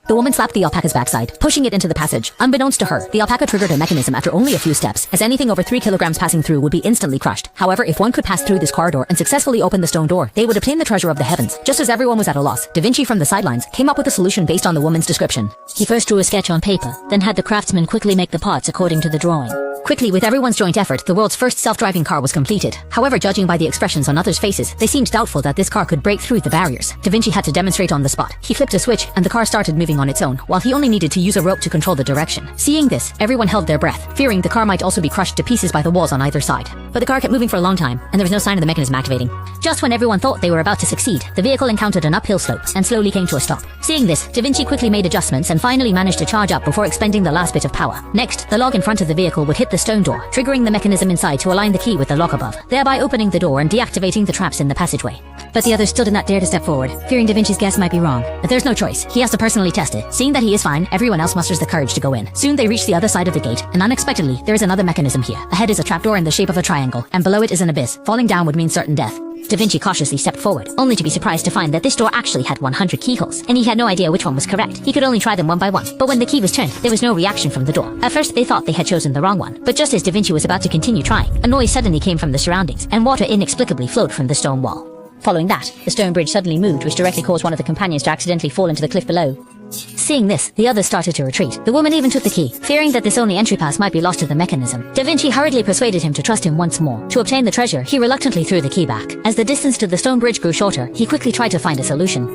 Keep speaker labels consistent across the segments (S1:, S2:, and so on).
S1: The woman slapped the alpaca's backside, pushing it into the passage. Unbeknownst to her, the alpaca triggered a mechanism after only a few steps, as anything over 3 kilograms passing through would be instantly crushed. However, if one could pass through this corridor and successfully open the stone door, they would obtain the treasure of the heavens. Just as everyone was at a loss, Da Vinci from the sidelines came up with a solution based on the woman's description.
S2: He first drew a sketch on paper, then had the craftsman quickly make the parts according to the drawing.
S1: Quickly, with everyone's joint effort, the world's first self-driving car was completed. However, judging by the expressions on others' faces, they seemed doubtful that this car could break through the barriers. Da Vinci had to demonstrate on the spot. He flipped a switch, and the car started moving on its own, while he only needed to use a rope to control the direction. Seeing this, everyone held their breath, fearing the car might also be crushed to pieces by the walls on either side. But the car kept moving for a long time, and there was no sign of the mechanism activating. Just when everyone thought they were about to succeed, the vehicle encountered an uphill slope, and slowly came to a stop. Seeing this, Da Vinci quickly made adjustments and finally managed to charge up before expending the last bit of power. Next, the log in front of the vehicle would hit the stone door, triggering the mechanism inside to align the key with the lock above, thereby opening the door and deactivating the traps in the passageway. But the others still did not dare to step forward, fearing Da Vinci's guess might be wrong. But there's no choice. He has to personally test it. Seeing that he is fine, everyone else musters the courage to go in. Soon they reach the other side of the gate, and unexpectedly, there is another mechanism here. Ahead is a trapdoor in the shape of a triangle, and below it is an abyss. Falling down would mean certain death. Da Vinci cautiously stepped forward, only to be surprised to find that this door actually had 100 keyholes, and he had no idea which one was correct. He could only try them one by one, but when the key was turned, there was no reaction from the door. At first, they thought they had chosen the wrong one, but just as Da Vinci was about to continue trying, a noise suddenly came from the surroundings, and water inexplicably flowed from the stone wall. Following that, the stone bridge suddenly moved, which directly caused one of the companions to accidentally fall into the cliff below. Seeing this, the others started to retreat. The woman even took the key, fearing that this only entry pass might be lost to the mechanism. Da Vinci hurriedly persuaded him to trust him once more. To obtain the treasure, he reluctantly threw the key back. As the distance to the stone bridge grew shorter, he quickly tried to find a solution.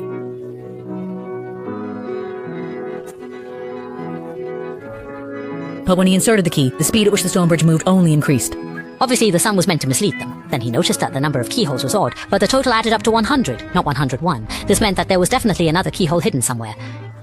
S3: But when he inserted the key, the speed at which the stone bridge moved only increased.
S1: Obviously, the sun was meant to mislead them. Then he noticed that the number of keyholes was odd, but the total added up to 100, not 101. This meant that there was definitely another keyhole hidden somewhere.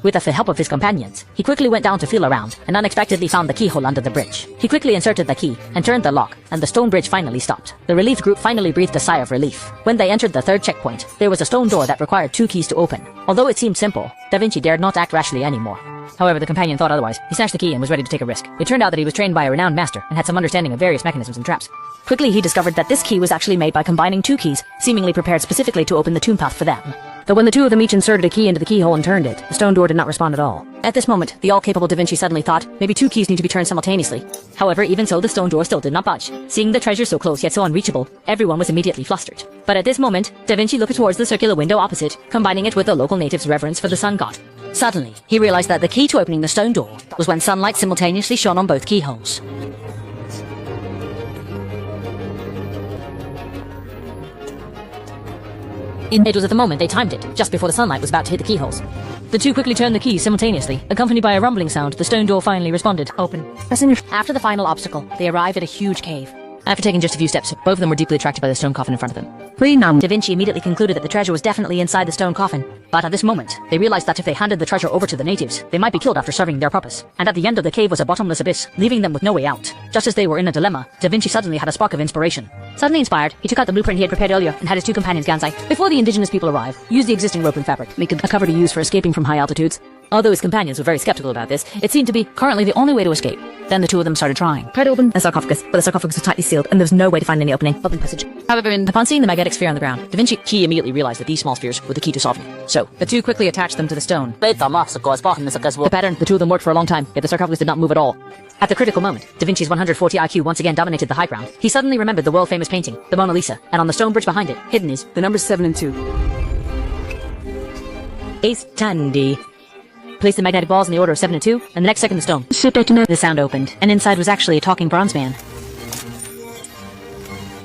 S1: With the help of his companions, he quickly went down to feel around, and unexpectedly found the keyhole under the bridge. He quickly inserted the key, and turned the lock, and the stone bridge finally stopped. The relieved group finally breathed a sigh of relief. When they entered the third checkpoint, there was a stone door that required 2 keys to open. Although it seemed simple, Da Vinci dared not act rashly anymore. However, the companion thought otherwise. He snatched the key and was ready to take a risk. It turned out that he was trained by a renowned master, and had some understanding of various mechanisms and traps. Quickly, he discovered that this key was actually made by combining 2 keys, seemingly prepared specifically to open the tomb path for them. Though when the two of them each inserted a key into the keyhole and turned it, the stone door did not respond at all. At this moment, the all-capable Da Vinci suddenly thought, maybe 2 keys need to be turned simultaneously. However, even so, the stone door still did not budge. Seeing the treasure so close yet so unreachable, everyone was immediately flustered. But at this moment, Da Vinci looked towards the circular window opposite, combining it with the local natives' reverence for the sun god. Suddenly, he realized that the key to opening the stone door was when sunlight simultaneously shone on both keyholes. It was at the moment they timed it, just before the sunlight was about to hit the keyholes. The two quickly turned the keys simultaneously. Accompanied by a rumbling sound, the stone door finally responded. Open. After the final obstacle, they arrived at a huge cave. After taking just a few steps, both of them were deeply attracted by the stone coffin in front of them. Da Vinci immediately concluded that the treasure was definitely inside the stone coffin. But at this moment, they realized that if they handed the treasure over to the natives, they might be killed after serving their purpose. And at the end of the cave was a bottomless abyss, leaving them with no way out. Just as they were in a dilemma, Da Vinci suddenly had a spark of inspiration. Suddenly inspired, he took out the blueprint he had prepared earlier and had his 2 companions Gansai, before the indigenous people arrive, use the existing rope and fabric, make a cover to use for escaping from high altitudes. Although his companions were very skeptical about this, it seemed to be currently the only way to escape. Then the two of them started trying. Tried to open the sarcophagus, but the sarcophagus was tightly sealed, and there was no way to find any opening. Open passage. However, upon seeing the magnetic sphere on the ground, Da Vinci immediately realized that these small spheres were the key to solving it. So, the two quickly attached them to the stone. The pattern, the two of them worked for a long time, yet the sarcophagus did not move at all. At the critical moment, Da Vinci's 140 IQ once again dominated the high ground. He suddenly remembered the world-famous painting, the Mona Lisa, and on the stone bridge behind it, hidden is the numbers 7 and 2. Ace Tandy. Place the magnetic balls in the order of 7 and 2, and the next second the stone. The sound opened, and inside was actually a talking bronze man.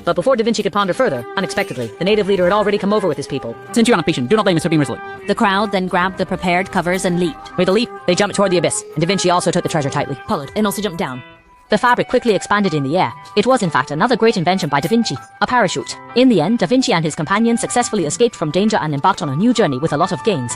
S1: But before Da Vinci could ponder further, unexpectedly, the native leader had already come over with his people.
S4: Since you're not patient, do not blame us for being resolute.
S1: The crowd then grabbed the prepared covers and leaped.
S3: With a leap, they jumped toward the abyss, and Da Vinci also took the treasure tightly.
S1: Followed, and also jumped down. The fabric quickly expanded in the air. It was in fact another great invention by Da Vinci, a parachute. In the end, Da Vinci and his companions successfully escaped from danger and embarked on a new journey with a lot of gains.